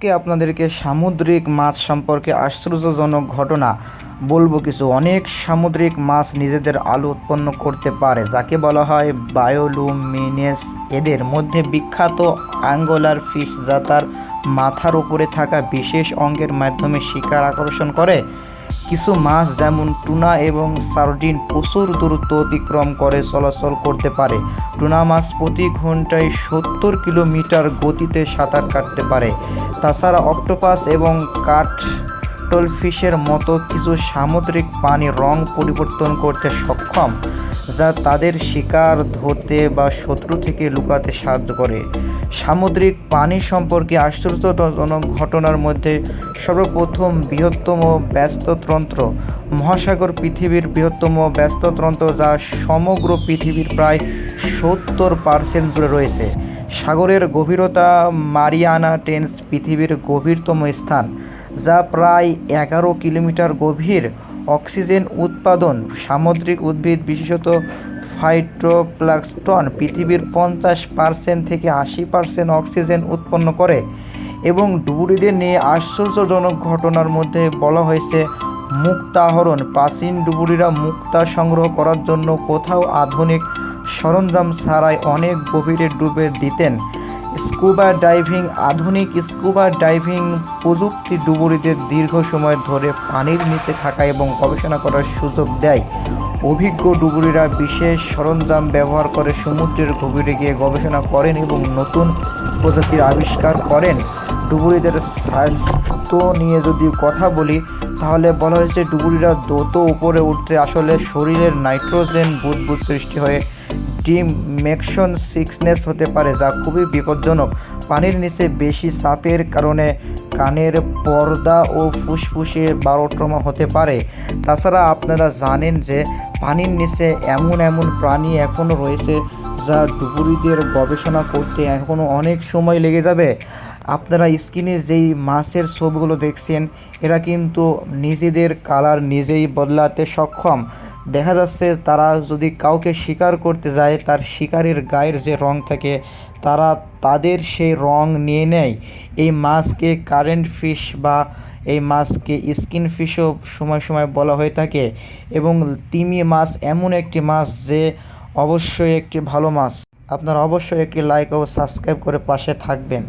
আজকে আপনাদেরকে সামুদ্রিক মাছ সম্পর্কে আশ্চর্যজনক ঘটনা বলবো। কিছু অনেক সামুদ্রিক মাছ নিজেদের আলো উৎপন্ন করতে পারে, যাকে বলা হয় বায়োলুমিনেস। এদের মধ্যে বিখ্যাত অ্যাঙ্গলার ফিশ, যা তার মাথার উপরে থাকা বিশেষ অঙ্গের মাধ্যমে শিকার আকর্ষণ করে। কিছু মাছ যেমন টুনা এবং সার্ডিন প্রচুর দূরত্ব অতিক্রম করে চলাচল করতে পারে। টুনা মাছ প্রতি ঘন্টায় 70 কিলোমিটার গতিতে সাঁতার কাটতে পারে। তাছাড়া অক্টোপাস এবং কাটলফিশের মতো কিছু সামুদ্রিক প্রাণী রং পরিবর্তন করতে সক্ষম, যা তাদের শিকার ধরতে বা শত্রু থেকে লুকাতে সাহায্য করে। সামুদ্রিক প্রাণী সম্পর্কে আশ্চর্যজনক ঘটনার মধ্যে সর্বপ্রথম বৃহত্তম ব্যস্ততন্ত্র মহাসাগর। পৃথিবীর বৃহত্তম ব্যস্ততন্ত্র, যা সমগ্র পৃথিবীর প্রায় 70% জুড়ে রয়েছে। সাগরের গভীরতা মারিয়ানা ট্রেঞ্চ পৃথিবীর গভীরতম স্থান, যা প্রায় 11 কিলোমিটার গভীর। অক্সিজেন উৎপাদন সামুদ্রিক উদ্ভিদ, বিশেষত ফাইটোপ্লাঙ্কটন, পৃথিবীর 50% থেকে 80% অক্সিজেন উৎপন্ন করে। এবং ডুবুরিদের নিয়ে আশ্চর্যজনক ঘটনার মধ্যে বলা হয়েছে মুক্তাহরণ। প্রাচীন ডুবুরিরা মুক্তা সংগ্রহ করার জন্য কোথাও আধুনিক সরঞ্জাম ছাড়াই অনেক গভীরে ডুবে দিতেন। স্কুবা ডাইভিং আধুনিক স্কুবা ডাইভিং প্রযুক্তি ডুবুরিদের দীর্ঘ সময় ধরে পানির নিচে থাকা এবং গবেষণা করার সুযোগ দেয়। অভিজ্ঞ ডুবুরিরা বিশেষ সরঞ্জাম ব্যবহার করে সমুদ্রের গভীরে গিয়ে গবেষণা করেন এবং নতুন প্রজাতির আবিষ্কার করেন। ডুবুরিদের স্বাস্থ্য নিয়ে যদি কথা বলি, তাহলে বলা হয়েছে ডুবুরিরা দ্রুত উপরে উঠতে আসলে শরীরের নাইট্রোজেন বুদবুদ সৃষ্টি হয়ে ডিমেকশন সিকনেস হতে পারে, যা খুবই বিপজ্জনক। পানির নিচে বেশি চাপের কারণে কানের পর্দা ও ফুসফুসে বারোট্রমা হতে পারে। তাছাড়া আপনারা জানেন যে পানির নিচে এমন এমন প্রাণী এখনও রয়েছে, যা ডুবুরিদের গবেষণা করতে এখনও অনেক সময় লেগে যাবে। আপনারা স্ক্রিনে যেই মাছের ছবিগুলো দেখছেন, এরা কিন্তু নিজেদের কালার নিজেই বদলাতে সক্ষম। দেখা যাচ্ছে তারা যদি কাউকে শিকার করতে যায়, তার শিকারের গায়ের যে রং থাকে, তারা তাদের সেই রং নিয়ে নেয়। এই মাছকে কারেন্ট ফিশ বা এই মাছকে স্কিন ফিশও সময় সময় বলা হয়ে থাকে। এবং তিমি মাছ এমন একটি মাছ যে অবশ্যই একটি ভালো মাছ। আপনারা অবশ্যই একটি লাইক ও সাবস্ক্রাইব করে পাশে থাকবেন।